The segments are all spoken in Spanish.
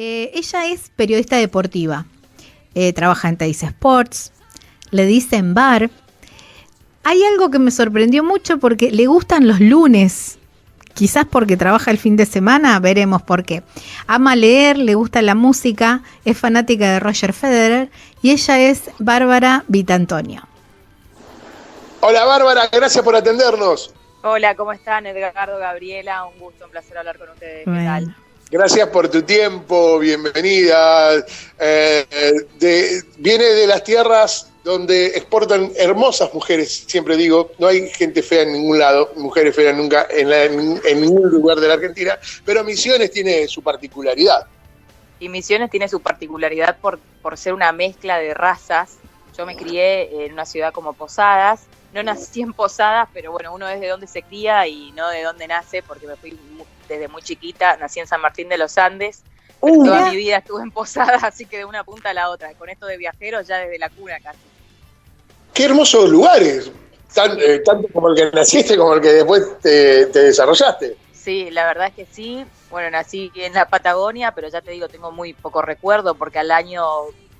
Ella es periodista deportiva, trabaja en Teis Sports, le dicen bar. Hay algo que me sorprendió mucho porque le gustan los lunes, quizás porque trabaja el fin de semana, veremos por qué. Ama leer, le gusta la música, es fanática de Roger Federer y ella es Bárbara Vitantonio. Hola Bárbara, gracias por atendernos. Hola, ¿cómo están? Edgardo, Gabriela, un gusto, un placer hablar con ustedes. ¿Qué tal? Gracias por tu tiempo, bienvenida. Viene de las tierras donde exportan hermosas mujeres, siempre digo, no hay gente fea en ningún lado, mujeres feas nunca en ningún lugar de la Argentina, pero Misiones tiene su particularidad. Y Misiones tiene su particularidad por ser una mezcla de razas. Yo me crié en una ciudad como Posadas, no nací en Posadas, pero bueno, uno es de donde se cría y no de donde nace, porque me fui desde muy chiquita, nací en San Martín de los Andes, pero toda mi vida estuve en Posadas, así que de una punta a la otra, con esto de viajeros ya desde la cuna casi. Qué hermosos lugares, tanto como el que naciste como el que después te desarrollaste. Sí, la verdad es que sí. Bueno, nací en la Patagonia, pero ya te digo, tengo muy poco recuerdo, porque al año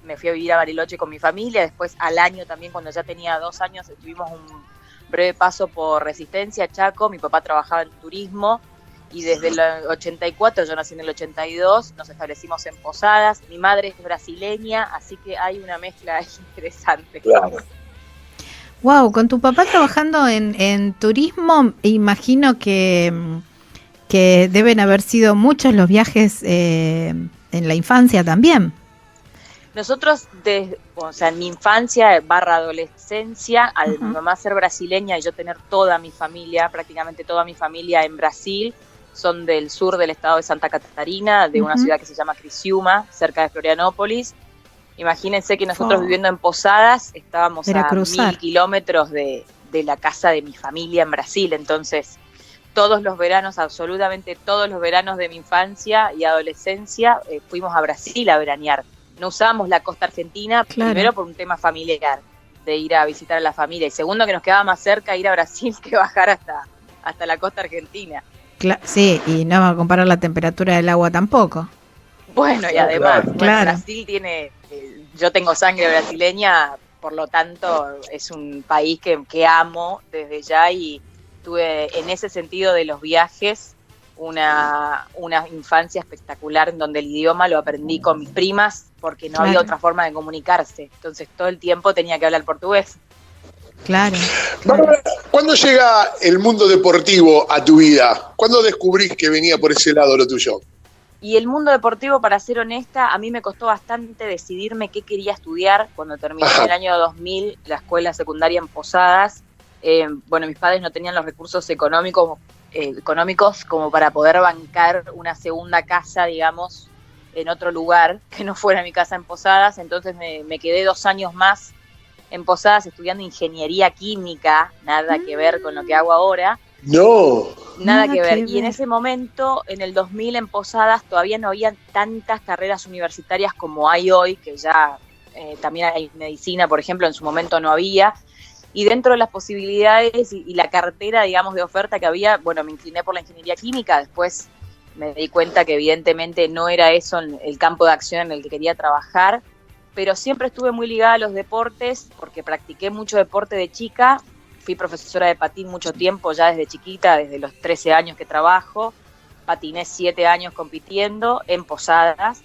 me fui a vivir a Bariloche con mi familia, después al año también, cuando ya tenía 2 años, tuvimos un breve paso por Resistencia, Chaco, mi papá trabajaba en turismo, y desde el 84, yo nací en el 82, nos establecimos en Posadas, mi madre es brasileña, así que hay una mezcla interesante. Claro. Wow, con tu papá trabajando en turismo, imagino que deben haber sido muchos los viajes en la infancia también. Nosotros, en mi infancia / adolescencia, al mi mamá ser brasileña y yo tener toda mi familia, prácticamente toda mi familia en Brasil, son del sur del estado de Santa Catarina, de una ciudad que se llama Criciúma, cerca de Florianópolis. Imagínense que nosotros viviendo en Posadas estábamos a 1000 kilómetros de la casa de mi familia en Brasil, entonces todos los veranos, absolutamente todos los veranos de mi infancia y adolescencia, fuimos a Brasil a veranear. No usábamos la costa argentina, primero por un tema familiar, de ir a visitar a la familia, y segundo que nos quedaba más cerca ir a Brasil que bajar hasta la costa argentina. Sí, y no va a comparar la temperatura del agua tampoco. Bueno, y además, Brasil tiene, yo tengo sangre brasileña, por lo tanto es un país que amo desde ya, y tuve en ese sentido de los viajes una infancia espectacular en donde el idioma lo aprendí con mis primas porque no había otra forma de comunicarse, entonces todo el tiempo tenía que hablar portugués. Claro. ¿Cuándo llega el mundo deportivo a tu vida? ¿Cuándo descubrís que venía por ese lado lo tuyo? Y el mundo deportivo, para ser honesta, a mí me costó bastante decidirme qué quería estudiar cuando terminé en el año 2000 la escuela secundaria en Posadas. Mis padres no tenían los recursos económicos como para poder bancar una segunda casa, digamos, en otro lugar que no fuera mi casa en Posadas, entonces me quedé 2 años más en Posadas estudiando ingeniería química, nada que ver con lo que hago ahora. Nada que ver. Y en ese momento, en el 2000 en Posadas, todavía no había tantas carreras universitarias como hay hoy, que ya también hay medicina, por ejemplo, en su momento no había. Y dentro de las posibilidades y la cartera, digamos, de oferta que había, bueno, me incliné por la ingeniería química. Después me di cuenta que evidentemente no era eso el campo de acción en el que quería trabajar, pero siempre estuve muy ligada a los deportes porque practiqué mucho deporte de chica. Fui profesora de patín mucho tiempo, ya desde chiquita, desde los 13 años que trabajo. Patiné 7 años compitiendo en Posadas.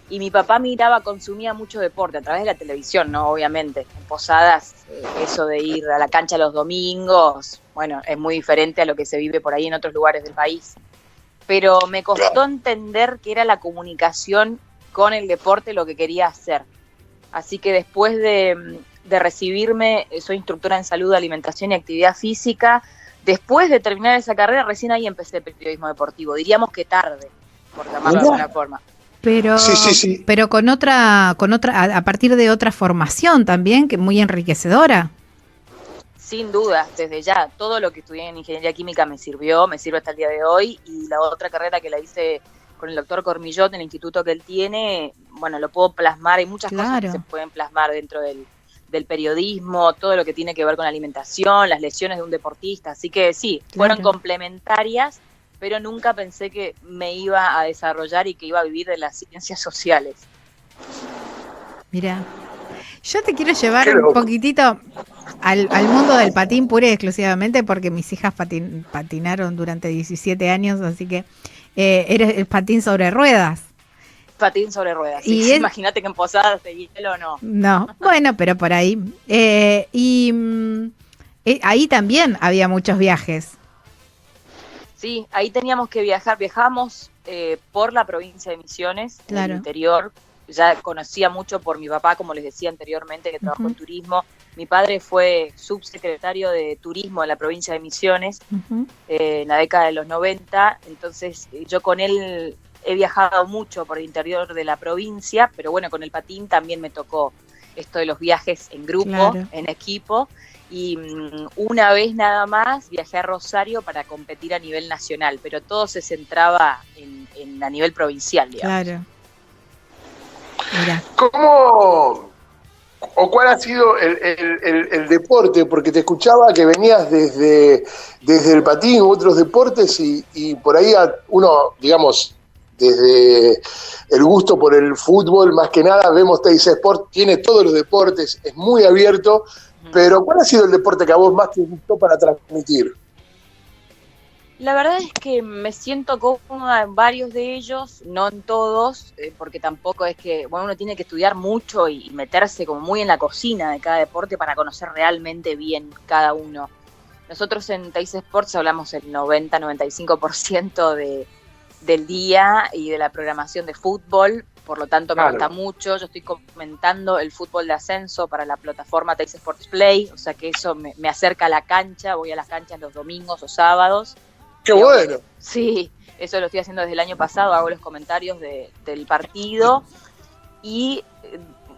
Y mi papá consumía mucho deporte a través de la televisión, ¿no? Obviamente. En Posadas, eso de ir a la cancha los domingos, bueno, es muy diferente a lo que se vive por ahí en otros lugares del país. Pero me costó entender que era la comunicación con el deporte lo que quería hacer. Así que después de recibirme, soy instructora en salud, alimentación y actividad física. Después de terminar esa carrera, recién ahí empecé el periodismo deportivo. Diríamos que tarde, por llamarlo de alguna forma. Pero, sí. Pero con otra, a partir de otra formación también, que muy enriquecedora. Sin duda, desde ya, todo lo que estudié en ingeniería química me sirve hasta el día de hoy, y la otra carrera que la hice con el doctor Cormillot en el instituto que él tiene, bueno, lo puedo plasmar, hay muchas cosas que se pueden plasmar dentro del periodismo, todo lo que tiene que ver con la alimentación, las lesiones de un deportista, así que sí, fueron complementarias, pero nunca pensé que me iba a desarrollar y que iba a vivir de las ciencias sociales. Mira, yo te quiero llevar un poquitito al mundo del patín pura y exclusivamente porque mis hijas patinaron durante 17 años, así que eres el patín sobre ruedas. Patín sobre ruedas, sí. Imagínate que en Posadas de hielo no. No, bueno, pero por ahí. Ahí también había muchos viajes. Sí, ahí teníamos que viajar. Viajamos por la provincia de Misiones, claro, en el interior. Ya conocía mucho por mi papá, como les decía anteriormente, que trabajó en turismo. Mi padre fue subsecretario de turismo en la provincia de Misiones en la década de los 90. Entonces yo con él he viajado mucho por el interior de la provincia, pero bueno, con el patín también me tocó esto de los viajes en grupo, claro, en equipo. Y una vez nada más viajé a Rosario para competir a nivel nacional, pero todo se centraba a nivel provincial, digamos. Claro. Mira. ¿Cómo o cuál ha sido el deporte? Porque te escuchaba que venías desde el patín u otros deportes y por ahí uno, digamos, desde el gusto por el fútbol, más que nada, vemos Teis Sport, tiene todos los deportes, es muy abierto, pero ¿cuál ha sido el deporte que a vos más te gustó para transmitir? La verdad es que me siento cómoda en varios de ellos, no en todos, porque tampoco es que, bueno, uno tiene que estudiar mucho y meterse como muy en la cocina de cada deporte para conocer realmente bien cada uno. Nosotros en Teis Sports hablamos el 90-95% del día y de la programación de fútbol, por lo tanto me gusta mucho. Yo estoy comentando el fútbol de ascenso para la plataforma Teis Sports Play, o sea que eso me acerca a la cancha, voy a las canchas los domingos o sábados. ¡Qué bueno! Sí, eso lo estoy haciendo desde el año pasado, hago los comentarios del partido y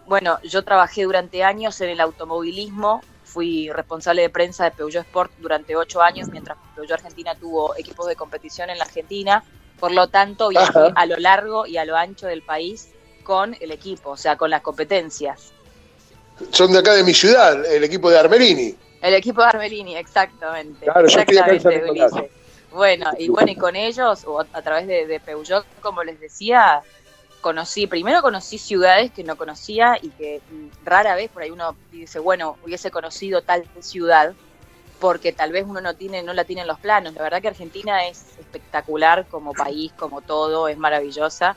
bueno, yo trabajé durante años en el automovilismo, fui responsable de prensa de Peugeot Sport durante 8 años, mientras Peugeot Argentina tuvo equipos de competición en la Argentina, por lo tanto viajé a lo largo y a lo ancho del país con el equipo, o sea, con las competencias. Son de acá de mi ciudad, el equipo de Armelini. El equipo de Armelini, exactamente. Claro, yo estoy acá en San Nicolás. Bueno, y con ellos, o a través de Peugeot, como les decía, conocí ciudades que no conocía y que rara vez por ahí uno dice, bueno, hubiese conocido tal ciudad, porque tal vez uno no la tiene en los planos. La verdad que Argentina es espectacular como país, como todo, es maravillosa.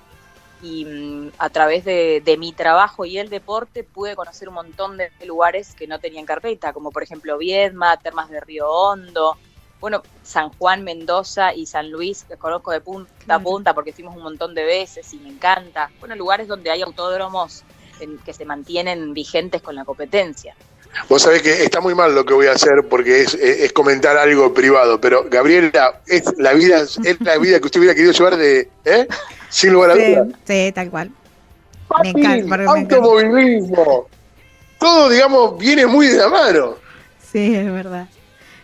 Y a través de mi trabajo y el deporte pude conocer un montón de lugares que no tenía en carpeta, como por ejemplo Viedma, Termas de Río Hondo, bueno, San Juan, Mendoza y San Luis, que conozco de punta a punta porque fuimos un montón de veces y me encanta. Bueno, lugares donde hay autódromos que se mantienen vigentes con la competencia. Vos sabés que está muy mal lo que voy a hacer porque es comentar algo privado, pero Gabriela, es la vida que usted hubiera querido llevar sin lugar a dudas. Sí, tal cual. Me encanta. Automovilismo. Todo, digamos, viene muy de la mano. Sí, es verdad.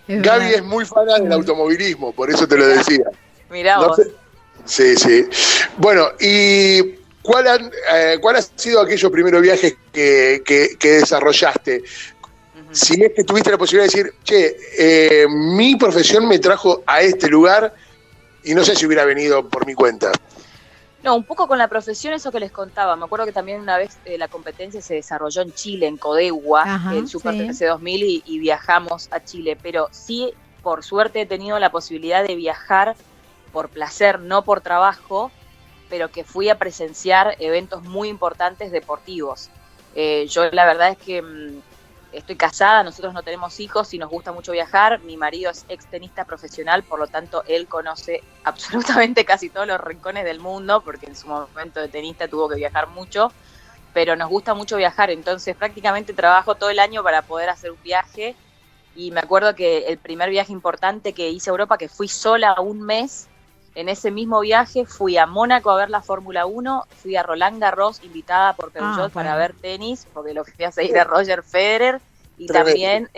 Gaby es muy fan del automovilismo, por eso te lo decía. Mirá vos. Sí. Bueno, ¿y cuál ha sido aquellos primeros viajes que desarrollaste? Si es que tuviste la posibilidad de decir, mi profesión me trajo a este lugar y no sé si hubiera venido por mi cuenta. No, un poco con la profesión, eso que les contaba. Me acuerdo que también una vez la competencia se desarrolló en Chile, en Codegua, el Super TC 2000, y viajamos a Chile. Pero sí, por suerte he tenido la posibilidad de viajar por placer, no por trabajo, pero que fui a presenciar eventos muy importantes deportivos. Yo la verdad es que estoy casada, nosotros no tenemos hijos y nos gusta mucho viajar. Mi marido es ex tenista profesional, por lo tanto él conoce absolutamente casi todos los rincones del mundo, porque en su momento de tenista tuvo que viajar mucho, pero nos gusta mucho viajar, entonces prácticamente trabajo todo el año para poder hacer un viaje. Y me acuerdo que el primer viaje importante que hice a Europa, que fui sola un mes, en ese mismo viaje fui a Mónaco a ver la Fórmula 1, fui a Roland Garros, invitada por Peugeot para ver tenis, porque lo fui a seguir a Roger Federer, y también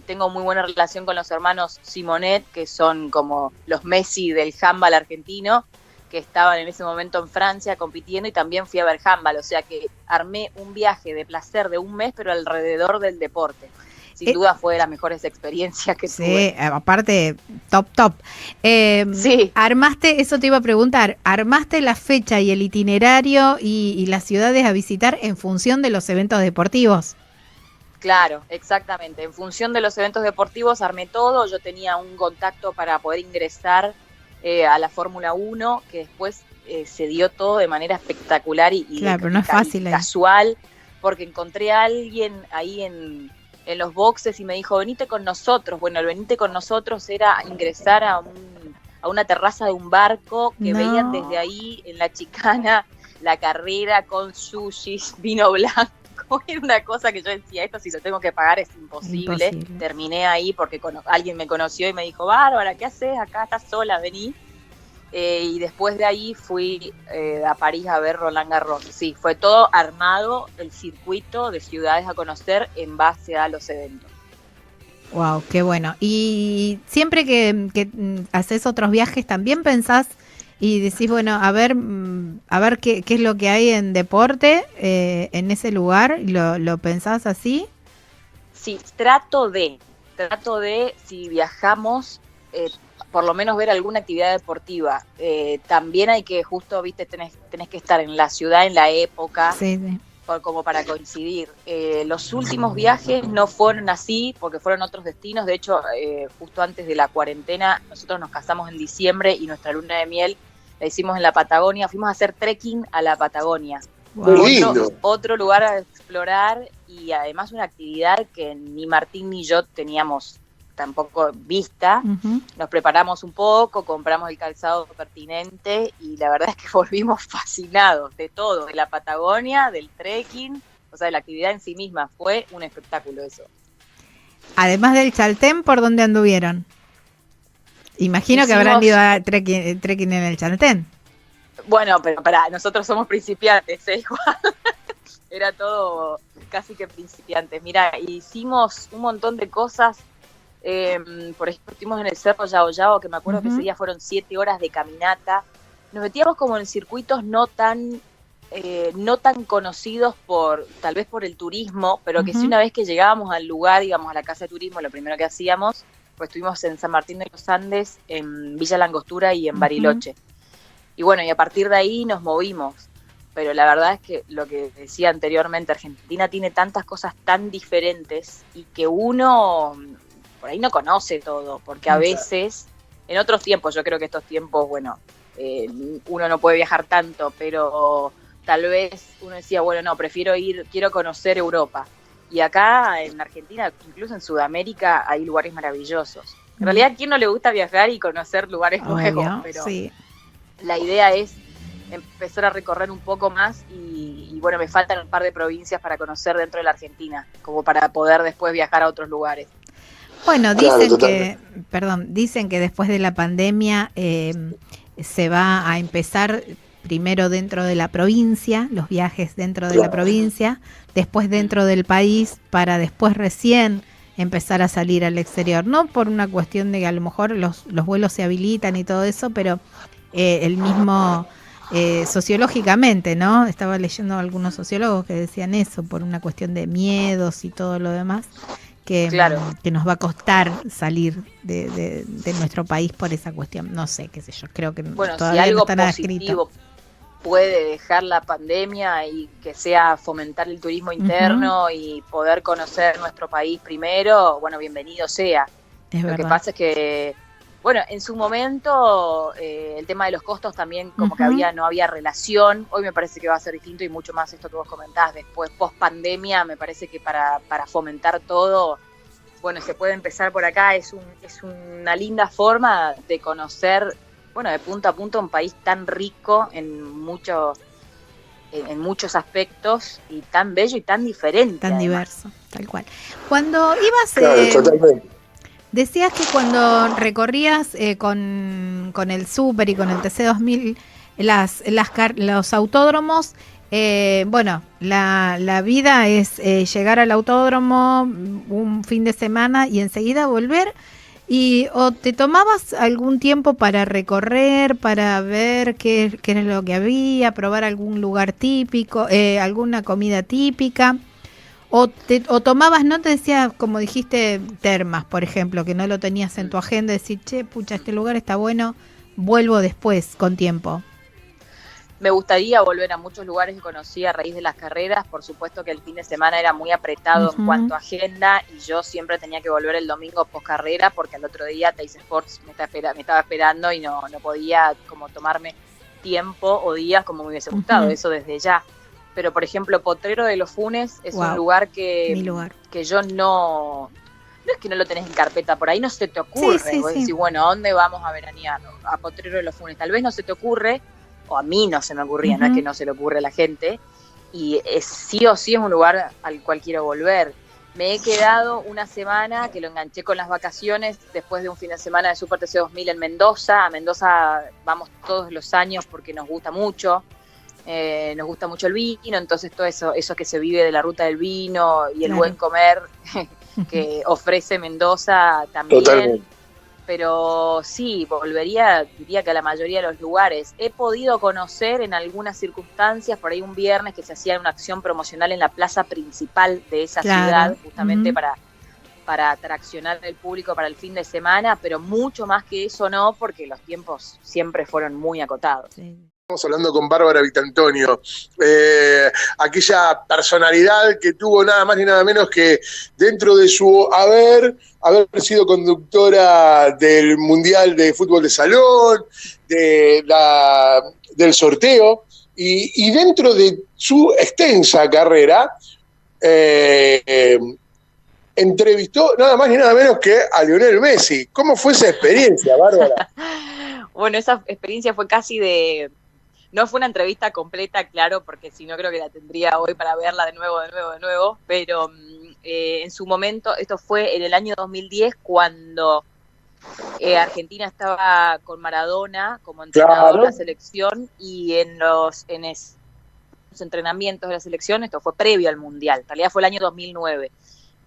tengo muy buena relación con los hermanos Simonet, que son como los Messi del handball argentino, que estaban en ese momento en Francia compitiendo, y también fui a ver handball, o sea que armé un viaje de placer de un mes, pero alrededor del deporte. sin duda fue de las mejores experiencias que tuve. Sí, aparte, top. Sí. Armaste, eso te iba a preguntar, ¿armaste la fecha y el itinerario y las ciudades a visitar en función de los eventos deportivos? Claro, exactamente. En función de los eventos deportivos armé todo. Yo tenía un contacto para poder ingresar a la Fórmula 1, que después se dio todo de manera espectacular y claro, pero no es fácil casual, porque encontré a alguien ahí en los boxes y me dijo, venite con nosotros. Bueno, el venite con nosotros era ingresar a una terraza de un barco que veían desde ahí en la chicana la carrera con sushis, vino blanco. Era una cosa que yo decía, esto si lo tengo que pagar es imposible. Terminé ahí porque alguien me conoció y me dijo, Bárbara, ¿qué haces acá? ¿Estás sola? Vení. Y después de ahí fui a París a ver Roland Garros. Sí, fue todo armado, el circuito de ciudades a conocer en base a los eventos. Wow, qué bueno. Y siempre que haces otros viajes, ¿también pensás y decís, bueno, a ver qué es lo que hay en deporte en ese lugar? ¿Lo pensás así? Sí, trato de, si viajamos, por lo menos ver alguna actividad deportiva. También hay que, justo, viste, tenés que estar en la ciudad, en la época, sí. Como para coincidir. Los últimos viajes no fueron así, porque fueron otros destinos. De hecho, justo antes de la cuarentena, nosotros nos casamos en diciembre y nuestra luna de miel la hicimos en la Patagonia. Fuimos a hacer trekking a la Patagonia. Wow. Otro lugar a explorar y además una actividad que ni Martín ni yo teníamos tampoco vista. Uh-huh. Nos preparamos un poco, compramos el calzado pertinente y la verdad es que volvimos fascinados de todo, de la Patagonia, del trekking, o sea, de la actividad en sí misma. Fue un espectáculo eso. Además del Chaltén, ¿por dónde anduvieron? Imagino que habrán ido a trekking en el Chaltén. Bueno, pero nosotros somos principiantes, igual. Era todo casi que principiantes. Mira, hicimos un montón de cosas. Por ejemplo, estuvimos en el Cerro Yao Yao, que me acuerdo que ese día fueron 7 horas de caminata. Nos metíamos como en circuitos no tan conocidos tal vez por el turismo, pero que sí, una vez que llegábamos al lugar, íbamos a la casa de turismo, lo primero que hacíamos, pues estuvimos en San Martín de los Andes, en Villa Langostura y en Bariloche. Y bueno, y a partir de ahí nos movimos. Pero la verdad es que lo que decía anteriormente, Argentina tiene tantas cosas tan diferentes y que uno por ahí no conoce todo, porque a veces, en otros tiempos, yo creo que estos tiempos, bueno, uno no puede viajar tanto, pero tal vez uno decía, bueno, no, quiero conocer Europa. Y acá en Argentina, incluso en Sudamérica, hay lugares maravillosos. En realidad, ¿a quién no le gusta viajar y conocer lugares nuevos? Pero sí. La idea es empezar a recorrer un poco más y bueno, me faltan un par de provincias para conocer dentro de la Argentina, como para poder después viajar a otros lugares. Bueno, dicen que después de la pandemia se va a empezar primero dentro de la provincia, los viajes dentro de la provincia, después dentro del país, para después recién empezar a salir al exterior. No por una cuestión de que a lo mejor los vuelos se habilitan y todo eso, pero el mismo sociológicamente, ¿no? Estaba leyendo algunos sociólogos que decían eso, por una cuestión de miedos y todo lo demás, que nos va a costar salir de nuestro país por esa cuestión. No sé, qué sé yo, creo que todavía si algo no está nada positivo escrito. Puede dejar la pandemia y que sea fomentar el turismo interno y poder conocer nuestro país primero, bueno, bienvenido sea. Lo que pasa es que, bueno, en su momento el tema de los costos también como que no había relación. Hoy me parece que va a ser distinto y mucho más esto que vos comentás. Después, post pandemia, me parece que para fomentar todo, bueno, se puede empezar por acá. Es una linda forma de conocer, bueno, de punto a punto un país tan rico en muchos aspectos y tan bello y tan diferente. Tan además. Diverso, tal cual. Cuando ibas... totalmente. Decías que cuando recorrías con el Super y con el TC2000 los autódromos, bueno, la vida es llegar al autódromo un fin de semana y enseguida volver. ¿O te tomabas algún tiempo para recorrer, para ver qué era lo que había, probar algún lugar típico, alguna comida típica? O tomabas nota, decía, como dijiste, termas, por ejemplo, que no lo tenías en tu agenda, decir, che, pucha, este lugar está bueno, vuelvo después, con tiempo. Me gustaría volver a muchos lugares que conocí a raíz de las carreras. Por supuesto que el fin de semana era muy apretado en cuanto a agenda y yo siempre tenía que volver el domingo post carrera porque al otro día Teis Sports me estaba esperando y no podía como tomarme tiempo o días como me hubiese gustado, eso desde ya. Pero por ejemplo, Potrero de los Funes es un lugar que yo no es que no lo tenés en carpeta, por ahí no se te ocurre. Vos decís, bueno, ¿a dónde vamos a veranear? A Potrero de los Funes. Tal vez no se te ocurre, o a mí no se me ocurría, no es que no se le ocurre a la gente, y sí o sí es un lugar al cual quiero volver. Me he quedado una semana que lo enganché con las vacaciones después de un fin de semana de Super TC 2000 en Mendoza. A Mendoza vamos todos los años porque nos gusta mucho el vino, entonces todo eso que se vive de la ruta del vino y el buen comer que ofrece Mendoza también. Totalmente. Pero sí, diría que a la mayoría de los lugares. He podido conocer en algunas circunstancias, por ahí un viernes que se hacía una acción promocional en la plaza principal de esa ciudad, justamente para atraccionar al público para el fin de semana, pero mucho más que eso no, porque los tiempos siempre fueron muy acotados. Sí. Estamos hablando con Bárbara Vitantonio, aquella personalidad que tuvo nada más ni nada menos que dentro de su haber sido conductora del Mundial de Fútbol de Salón, del sorteo, y dentro de su extensa carrera entrevistó nada más ni nada menos que a Lionel Messi. ¿Cómo fue esa experiencia, Bárbara? Bueno, esa experiencia fue casi no fue una entrevista completa, claro, porque si no creo que la tendría hoy para verla de nuevo, pero en su momento, esto fue en el año 2010, cuando Argentina estaba con Maradona como entrenador de la selección, y en los entrenamientos de la selección, esto fue previo al Mundial, en realidad fue el año 2009,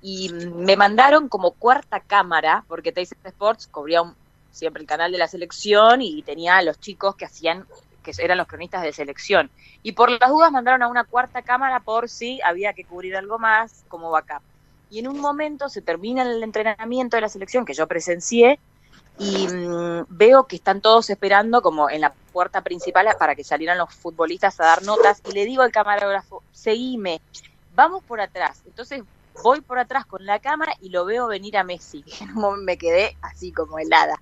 y me mandaron como cuarta cámara, porque Teis Sports cubría siempre el canal de la selección y tenía a los chicos que eran los cronistas de selección. Y por las dudas mandaron a una cuarta cámara por si había que cubrir algo más como backup. Y en un momento se termina el entrenamiento de la selección que yo presencié y veo que están todos esperando como en la puerta principal para que salieran los futbolistas a dar notas y le digo al camarógrafo, seguime, vamos por atrás. Entonces voy por atrás con la cámara y lo veo venir a Messi. En un momento me quedé así como helada.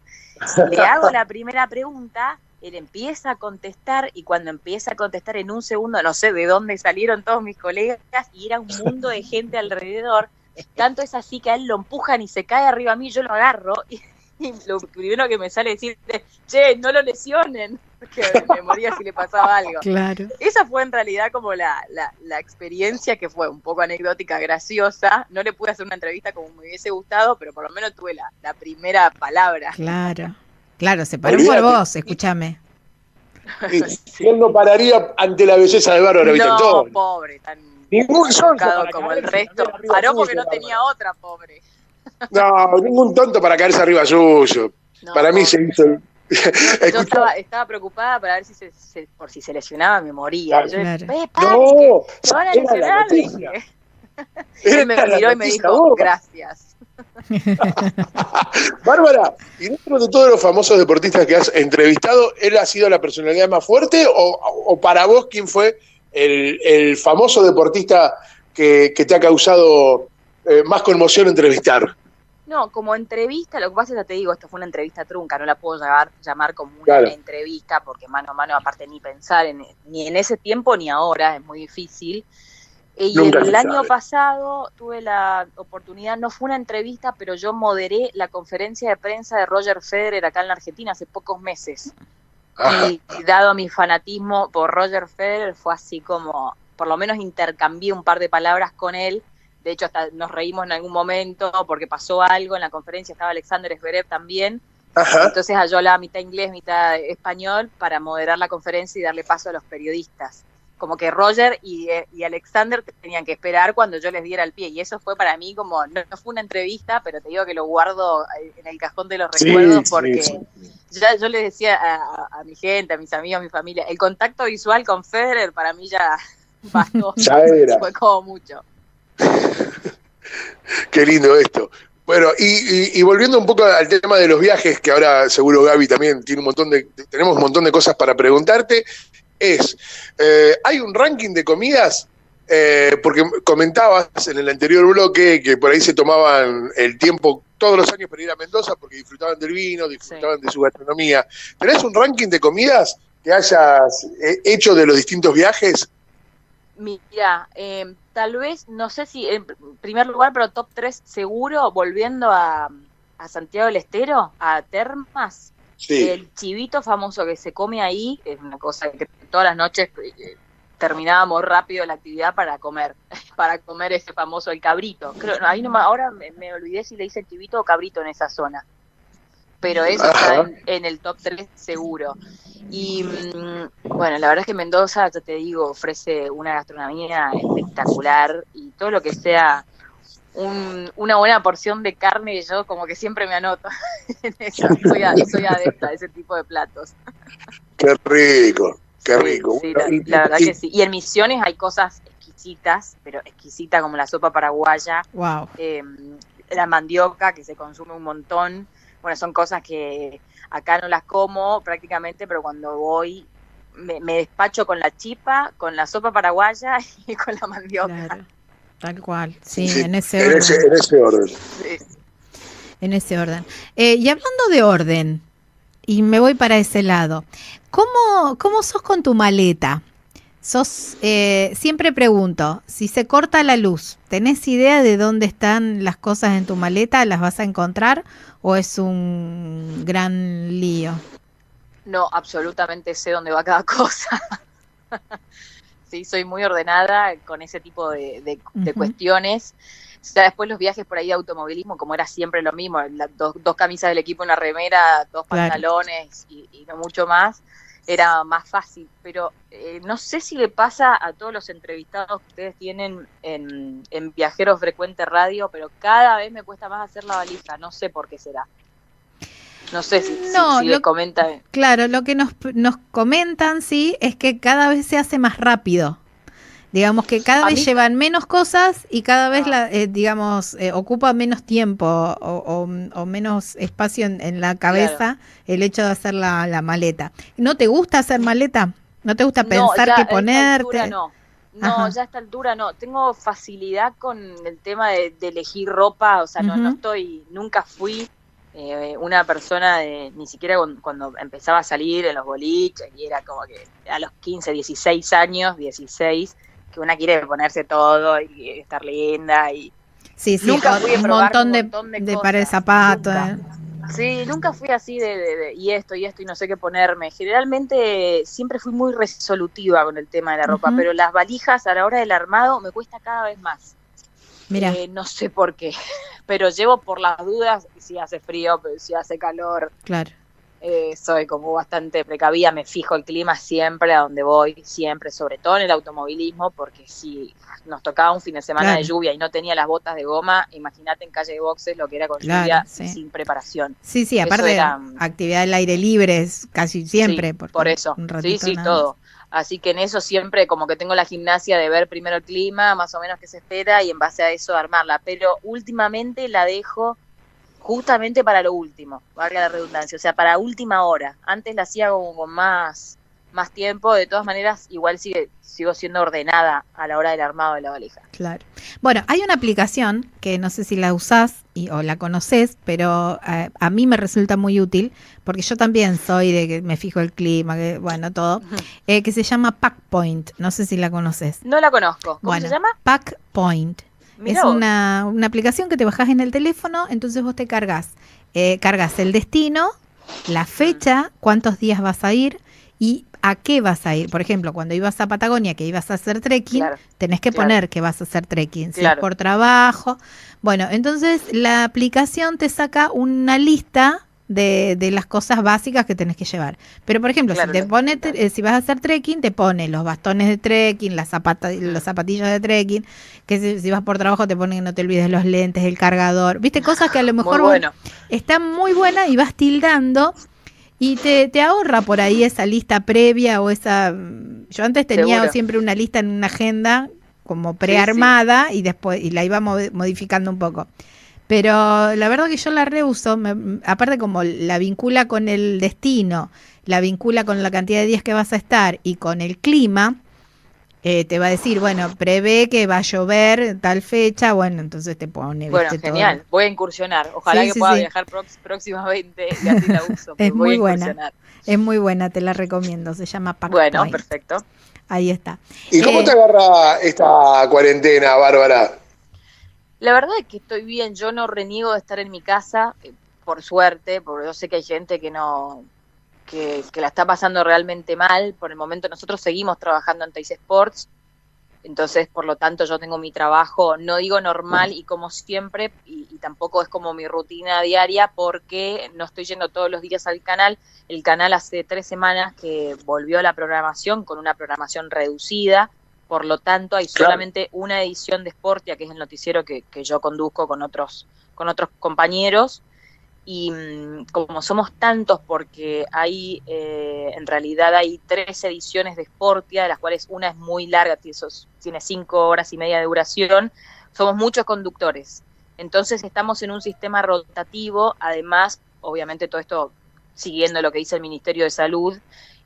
Le hago la primera pregunta, él empieza a contestar y cuando empieza a contestar en un segundo, no sé de dónde salieron todos mis colegas y era un mundo de gente alrededor. Tanto es así que a él lo empujan y se cae arriba a mí, yo lo agarro y lo primero que me sale es decirle, che, no lo lesionen, porque me moría si le pasaba algo. Claro. Esa fue en realidad como la experiencia, que fue un poco anecdótica, graciosa. No le pude hacer una entrevista como me hubiese gustado, pero por lo menos tuve la primera palabra. Claro, se paró por vos, escúchame. ¿Quién no pararía ante la belleza de Bárbara Vitantonio? No, pobre, tan ningún sonso como el resto. Paró porque no tenía otra, pobre. No, ningún tonto para caerse arriba suyo. No, para mí se hizo... Yo estaba preocupada para ver por si se lesionaba, me moría. Claro. Yo, ¿se van a lesionar? Él me miró y me dijo, gracias. Bárbara, y dentro de todos los famosos deportistas que has entrevistado, ¿él ha sido la personalidad más fuerte o para vos quién fue el famoso deportista que te ha causado más conmoción entrevistar? No, como entrevista, lo que pasa es que te digo, esto fue una entrevista trunca, no la puedo llamar como una entrevista, porque mano a mano, aparte ni pensar ni en ese tiempo ni ahora, es muy difícil. Y el año pasado tuve la oportunidad, no fue una entrevista, pero yo moderé la conferencia de prensa de Roger Federer acá en la Argentina hace pocos meses. Y dado mi fanatismo por Roger Federer, fue así como, por lo menos intercambié un par de palabras con él. De hecho, hasta nos reímos en algún momento porque pasó algo en la conferencia, estaba Alexander Zverev también. Entonces yo hablaba mitad inglés, mitad español para moderar la conferencia y darle paso a los periodistas. Como que Roger y Alexander tenían que esperar cuando yo les diera el pie. Y eso fue para mí como, no fue una entrevista, pero te digo que lo guardo en el cajón de los recuerdos porque ya yo les decía a mi gente, a mis amigos, a mi familia, el contacto visual con Federer para mí ya bastó. Ya era. Fue como mucho. Qué lindo esto. Bueno, y volviendo un poco al tema de los viajes, que ahora seguro Gaby también tiene tenemos un montón de cosas para preguntarte, ¿hay un ranking de comidas? Porque comentabas en el anterior bloque que por ahí se tomaban el tiempo todos los años para ir a Mendoza porque disfrutaban del vino, disfrutaban de su gastronomía. ¿Tenés un ranking de comidas que hayas hecho de los distintos viajes? Mira, tal vez, no sé si en primer lugar, pero top 3 seguro, volviendo a Santiago del Estero, a Termas, Sí. el chivito famoso que se come ahí, es una cosa que todas las noches terminábamos rápido la actividad para comer ese famoso, el cabrito. Creo, ahí nomás, ahora me olvidé si le hice chivito o cabrito en esa zona, pero eso está en el top 3 seguro. Y bueno, la verdad es que Mendoza, ya te digo, ofrece una gastronomía espectacular y todo lo que sea una buena porción de carne, yo como que siempre me anoto en eso, soy adepta de ese tipo de platos. Qué rico, qué rico. Sí, la verdad que sí. Y en Misiones hay cosas exquisitas, pero exquisitas como la sopa paraguaya, wow. La mandioca, que se consume un montón. Bueno, son cosas que acá no las como prácticamente, pero cuando voy me despacho con la chipa, con la sopa paraguaya y con la mandioca. Claro, tal cual, sí, Sí, en ese orden. En ese orden. Sí. En ese orden. Y hablando de orden, y me voy para ese lado, ¿cómo sos con tu maleta? Siempre pregunto, si se corta la luz, ¿tenés idea de dónde están las cosas en tu maleta? ¿Las vas a encontrar o es un gran lío? No, absolutamente sé dónde va cada cosa. Sí, soy muy ordenada con ese tipo de cuestiones. Ya después los viajes por ahí de automovilismo, como era siempre lo mismo, dos camisas del equipo, una remera, dos pantalones y no mucho más, era más fácil. Pero no sé si le pasa a todos los entrevistados que ustedes tienen en Viajeros Frecuente Radio, pero cada vez me cuesta más hacer la valija, no sé por qué será. No sé si les comentan. Claro, lo que nos comentan, sí, es que cada vez se hace más rápido. Digamos que cada vez llevan menos cosas y cada vez, ocupa menos tiempo o menos espacio en la cabeza, claro, el hecho de hacer la maleta. ¿No te gusta hacer maleta? ¿No te gusta pensar qué ponerte? No, ya a esta altura no. Tengo facilidad con el tema de elegir ropa, o sea, nunca fui una persona ni siquiera cuando empezaba a salir en los boliches, y era como que a los 15, 16 años, 16, que una quiere ponerse todo y estar linda y sí, nunca fui a probar un montón de pares de zapatos. Sí, nunca fui así de y esto y no sé qué ponerme. Generalmente siempre fui muy resolutiva con el tema de la ropa, pero las valijas a la hora del armado me cuesta cada vez más. Mira. No sé por qué, pero llevo por las dudas, si hace frío, si hace calor. Claro. Soy como bastante precavida, me fijo el clima siempre a donde voy, siempre, sobre todo en el automovilismo, porque si nos tocaba un fin de semana de lluvia y no tenía las botas de goma, imagínate en calle de boxes lo que era con lluvia sin preparación. Sí, aparte actividad al aire libre es casi siempre. Sí, por eso, sí, todo. Así que en eso siempre como que tengo la gimnasia de ver primero el clima, más o menos qué se espera, y en base a eso armarla. Pero últimamente la dejo justamente para lo último, valga la redundancia, o sea, para última hora. Antes la hacía como con más tiempo, de todas maneras igual sigo siendo ordenada a la hora del armado de la valija. Claro. Bueno, hay una aplicación que no sé si la usás o la conocés, pero a mí me resulta muy útil, porque yo también soy de que me fijo el clima, todo, que se llama Packpoint. No sé si la conocés. No la conozco. ¿Cómo se llama? Packpoint. Mirá, es una aplicación que te bajás en el teléfono, entonces vos te cargas el destino, la fecha, cuántos días vas a ir y a qué vas a ir. Por ejemplo, cuando ibas a Patagonia, que ibas a hacer trekking, tenés que poner que vas a hacer trekking, si es por trabajo. Bueno, entonces la aplicación te saca una lista de las cosas básicas que tenés que llevar. Pero, por ejemplo, si vas a hacer trekking, te pone los bastones de trekking, las zapatillas de trekking, que si vas por trabajo te ponen que no te olvides los lentes, el cargador. ¿Viste? Cosas que a lo mejor están muy buenas y vas tildando y te ahorra por ahí esa lista previa o esa... Yo antes tenía siempre una lista en una agenda como prearmada y después y la iba modificando un poco. Pero la verdad que yo la reuso, aparte como la vincula con el destino, la vincula con la cantidad de días que vas a estar y con el clima, te va a decir, bueno, prevé que va a llover tal fecha, bueno, entonces te pone, Bueno, viste, genial, todo. voy a incursionar. Ojalá Sí, que sí, pueda sí. viajar próximamente y así la uso, Es pero voy a muy buena, incursionar. es muy buena, te la recomiendo, se llama Pack Bueno, Point. perfecto. Ahí está. ¿Y cómo te agarra esta cuarentena, Bárbara? La verdad es que estoy bien, yo no reniego de estar en mi casa, por suerte, porque yo sé que hay gente que no, que la está pasando realmente mal. Por el momento nosotros seguimos trabajando en Teis Sports, entonces por lo tanto yo tengo mi trabajo, no digo normal y como siempre, y tampoco es como mi rutina diaria, porque no estoy yendo todos los días al canal. El canal hace 3 semanas que volvió a la programación con una programación reducida, por lo tanto hay Claro. solamente una edición de Sportia, que es el noticiero que yo conduzco con otros compañeros. Y como somos tantos, porque hay en realidad hay 3 ediciones de Sportia, de las cuales una es muy larga, tiene 5 horas y media de duración, somos muchos conductores. Entonces estamos en un sistema rotativo, además, obviamente todo esto siguiendo lo que dice el Ministerio de Salud,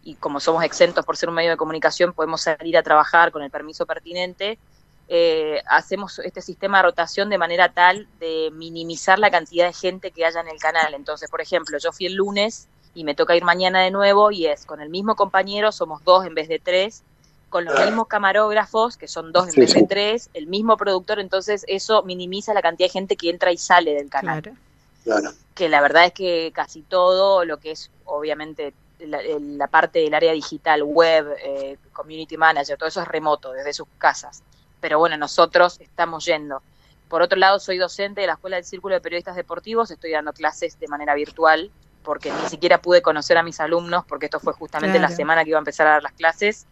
y como somos exentos por ser un medio de comunicación, podemos salir a trabajar con el permiso pertinente. Hacemos este sistema de rotación de manera tal de minimizar la cantidad de gente que haya en el canal. Entonces, por ejemplo, yo fui el lunes y me toca ir mañana de nuevo, y es con el mismo compañero, somos 2 en vez de 3, con los mismos camarógrafos, que son 2 en vez de 3, el mismo productor. Entonces eso minimiza la cantidad de gente que entra y sale del canal. Claro. Que la verdad es que casi todo lo que es, obviamente, la parte del área digital, web, community manager, todo eso es remoto, desde sus casas. Pero bueno, nosotros estamos yendo. Por otro lado, soy docente de la Escuela del Círculo de Periodistas Deportivos, estoy dando clases de manera virtual, porque ni siquiera pude conocer a mis alumnos, porque esto fue justamente la semana que iba a empezar a dar las clases.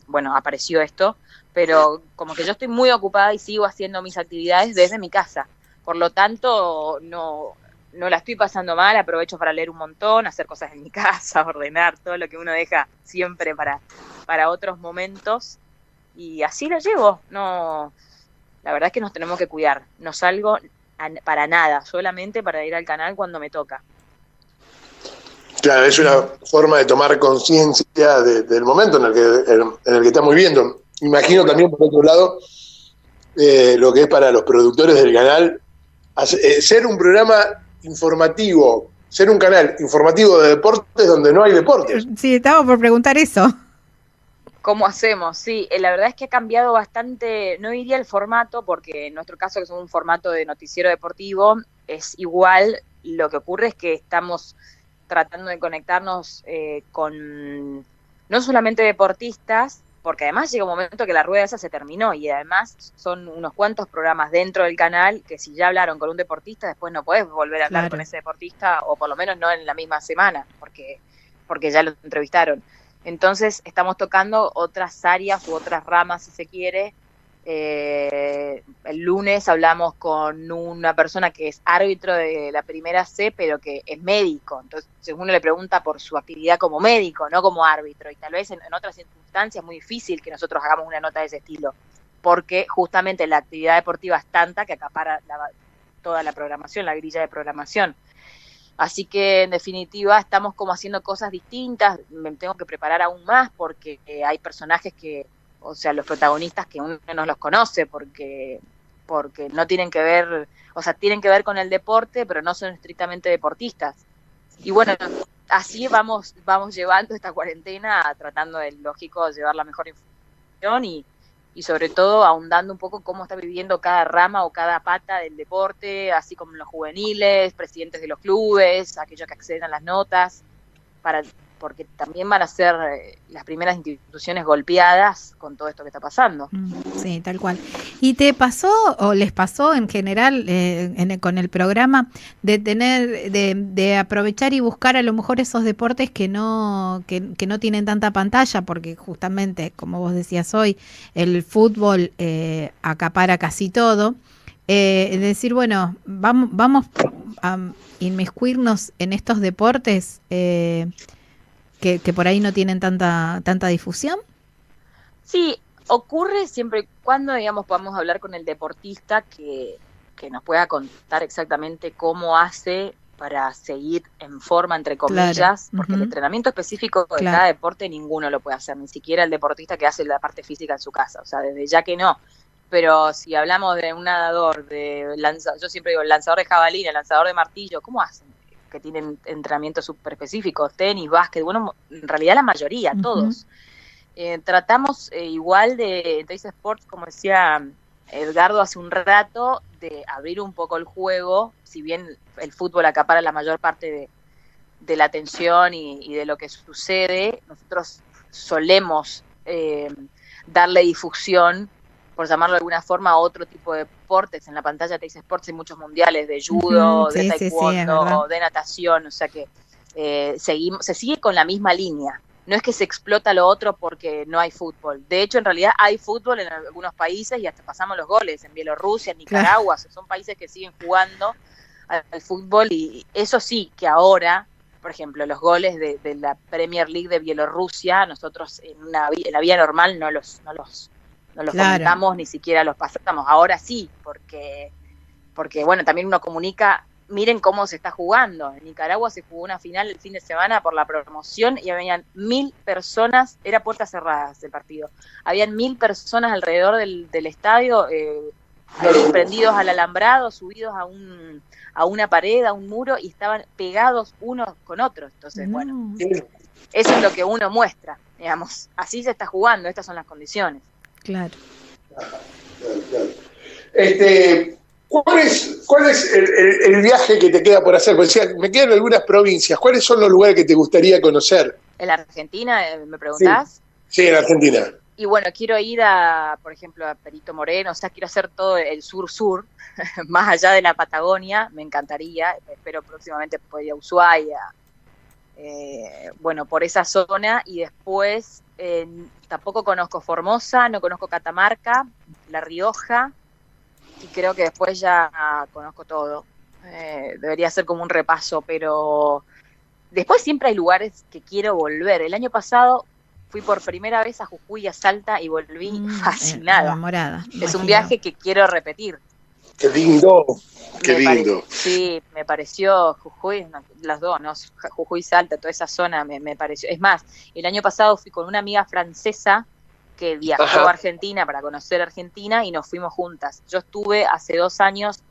Bueno, apareció esto, pero como que yo estoy muy ocupada y sigo haciendo mis actividades desde mi casa. Por lo tanto, no la estoy pasando mal, aprovecho para leer un montón, hacer cosas en mi casa, ordenar, todo lo que uno deja siempre para otros momentos. Y así lo llevo. No, la verdad es que nos tenemos que cuidar. No salgo para nada, solamente para ir al canal cuando me toca. Claro, es una forma de tomar conciencia del momento en el que estamos viviendo. Imagino también, por otro lado, lo que es para los productores del canal, ser un programa informativo, ser un canal informativo de deportes donde no hay deportes. Sí, estaba por preguntar eso. ¿Cómo hacemos? Sí, la verdad es que ha cambiado bastante, no diría el formato, porque en nuestro caso, que es un formato de noticiero deportivo, es igual. Lo que ocurre es que estamos tratando de conectarnos con no solamente deportistas, porque además llega un momento que la rueda esa se terminó, y además son unos cuantos programas dentro del canal que si ya hablaron con un deportista, después no podés volver a hablar con ese deportista, o por lo menos no en la misma semana, porque ya lo entrevistaron. Entonces estamos tocando otras áreas u otras ramas, si se quiere. El lunes hablamos con una persona que es árbitro de la primera C, pero que es médico. Entonces uno le pregunta por su actividad como médico, no como árbitro. Y tal vez en otras circunstancias es muy difícil que nosotros hagamos una nota de ese estilo, porque justamente la actividad deportiva es tanta que acapara toda la programación, la grilla de programación. Así que, en definitiva, estamos como haciendo cosas distintas. Me tengo que preparar aún más porque hay personajes que, o sea, los protagonistas que uno no los conoce porque no tienen que ver, o sea, tienen que ver con el deporte, pero no son estrictamente deportistas. Y bueno, así vamos llevando esta cuarentena, tratando de, lógico, llevar la mejor información y sobre todo ahondando un poco cómo está viviendo cada rama o cada pata del deporte, así como los juveniles, presidentes de los clubes, aquellos que acceden a las notas, porque también van a ser las primeras instituciones golpeadas con todo esto que está pasando. Sí, tal cual. ¿Y te pasó o les pasó en general con el programa de tener, de aprovechar y buscar a lo mejor esos deportes que no tienen tanta pantalla? Porque justamente, como vos decías hoy, el fútbol acapara casi todo. Decir, bueno, vamos a inmiscuirnos en estos deportes que por ahí no tienen tanta difusión. Sí, ocurre siempre y cuando, digamos, podamos hablar con el deportista que nos pueda contar exactamente cómo hace para seguir en forma, entre comillas, claro. porque el entrenamiento específico de cada deporte ninguno lo puede hacer, ni siquiera el deportista que hace la parte física en su casa, o sea, desde ya que no. Pero si hablamos de un nadador, yo siempre digo, el lanzador de jabalina, el lanzador de martillo, ¿cómo hacen? Que tienen entrenamientos súper específicos, tenis, básquet, bueno, en realidad la mayoría, todos. Tratamos igual de Teis Sports, como decía Edgardo hace un rato, de abrir un poco el juego, si bien el fútbol acapara la mayor parte de la atención y de lo que sucede, nosotros solemos darle difusión, por llamarlo de alguna forma, a otro tipo de deportes. En la pantalla de Teis Sports hay muchos mundiales de judo, de taekwondo, de natación, o sea que se sigue con la misma línea. No es que se explota lo otro porque no hay fútbol. De hecho, en realidad hay fútbol en algunos países y hasta pasamos los goles. En Bielorrusia, en Nicaragua, son países que siguen jugando al fútbol y eso sí, que ahora, por ejemplo, los goles de la Premier League de Bielorrusia, nosotros en la vida normal no los comentamos, ni siquiera los pasamos. Ahora sí, porque bueno, también uno comunica. Miren cómo se está jugando. En Nicaragua se jugó una final el fin de semana por la promoción y habían 1.000 personas, era puertas cerradas el partido. Habían 1.000 personas alrededor del estadio, prendidos al alambrado, subidos a una pared, a un muro, y estaban pegados unos con otros. Entonces, bueno, eso es lo que uno muestra, digamos. Así se está jugando, estas son las condiciones. Claro. ¿Cuál es el viaje que te queda por hacer? Porque decía, me quedan algunas provincias. ¿Cuáles son los lugares que te gustaría conocer? ¿En la Argentina, me preguntás? Sí, en Argentina. Y bueno, quiero ir por ejemplo, a Perito Moreno, o sea, quiero hacer todo el sur-sur, más allá de la Patagonia, me encantaría. Espero próximamente poder ir a Ushuaia, bueno, por esa zona. Y después, tampoco conozco Formosa, no conozco Catamarca, La Rioja, y creo que después ya conozco todo. Debería ser como un repaso, pero después siempre hay lugares que quiero volver. El año pasado fui por primera vez a Jujuy y a Salta y volví fascinada. Enamorada. Es un viaje que quiero repetir. ¡Qué lindo! ¡Qué lindo! Sí, me pareció Jujuy, las dos, ¿no? Jujuy y Salta, toda esa zona me pareció. Es más, el año pasado fui con una amiga francesa que viajó a Argentina para conocer Argentina y nos fuimos juntas. Yo estuve hace 2 años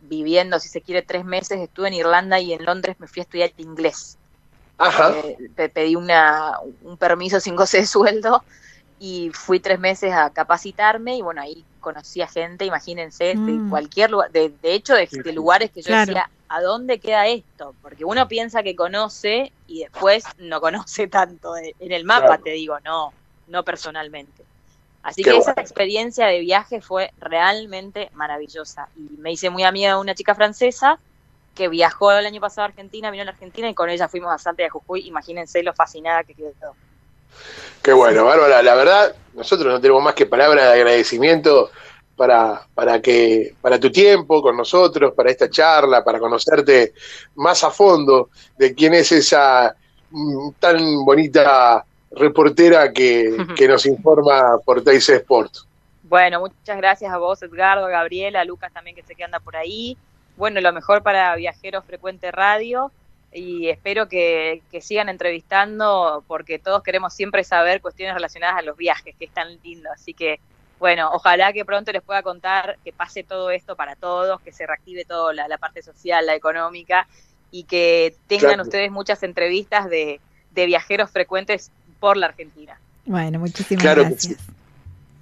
viviendo, si se quiere, 3 meses, estuve en Irlanda y en Londres me fui a estudiar inglés. Pedí un permiso sin goce de sueldo y fui 3 meses a capacitarme y bueno, ahí conocí a gente, imagínense, de cualquier lugar, de hecho de lugares que yo decía, ¿a dónde queda esto? Porque uno piensa que conoce y después no conoce tanto, en el mapa te digo, no personalmente. Así que esa experiencia de viaje fue realmente maravillosa. Y me hice muy amiga de una chica francesa que viajó el año pasado a Argentina, vino a la Argentina y con ella fuimos a Salta y a Jujuy. Imagínense lo fascinada que quedó todo. Qué bueno, Bárbara. La verdad, nosotros no tenemos más que palabras de agradecimiento para tu tiempo con nosotros, para esta charla, para conocerte más a fondo de quién es esa tan bonita reportera que nos informa por Teis Sports. Bueno, muchas gracias a vos, Edgardo, a Gabriela, a Lucas también, que sé que anda por ahí. Bueno, lo mejor para Viajeros Frecuente Radio y espero que sigan entrevistando porque todos queremos siempre saber cuestiones relacionadas a los viajes, que es tan lindo. Así que, bueno, ojalá que pronto les pueda contar que pase todo esto para todos, que se reactive toda la parte social, la económica y que tengan ustedes muchas entrevistas de viajeros frecuentes por la Argentina. Bueno, muchísimas gracias. Sí.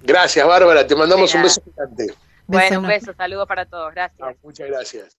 Gracias, Bárbara. Te mandamos un beso gigante. Bueno, un beso, saludos para todos. Gracias. Muchas gracias.